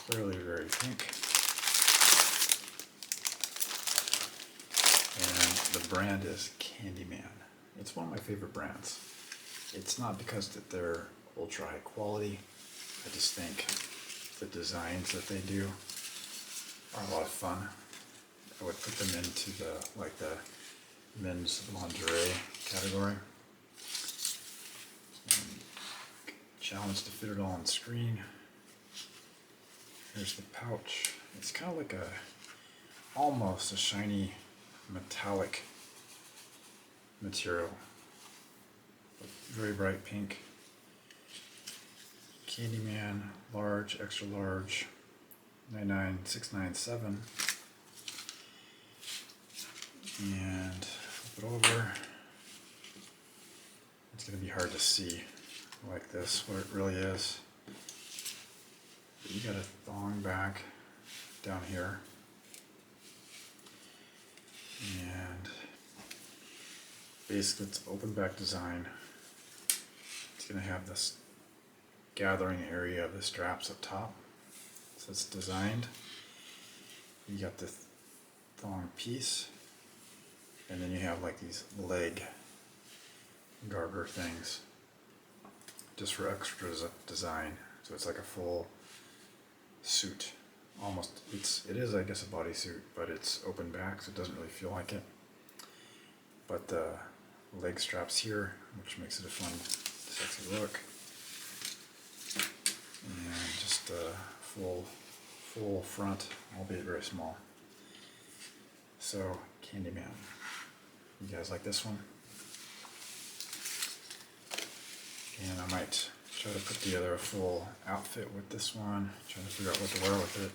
clearly very pink. And the brand is Candyman. It's one of my favorite brands. It's not because that they're ultra high quality. I just think the designs that they do are a lot of fun. I would put them into the men's lingerie category. Challenge to fit it all on screen. Here's the pouch. It's kind of like almost a shiny metallic material. Very bright pink. Candyman, large, extra large, 99697. And flip it over. It's going to be hard to see like this, what it really is. But you got a thong back down here. And basically it's open back design. It's going to have this gathering area of the straps up top. So it's designed. You got the thong piece, and then you have like these leg garter things just for extra design. So it's like a full suit. Almost, it is I guess a bodysuit, but it's open back, so it doesn't really feel like it. But the leg straps here, which makes it a fun, sexy look. And just a full front, albeit very small. So, Candyman. You guys like this one? And I might try to put together a full outfit with this one, trying to figure out what to wear with it.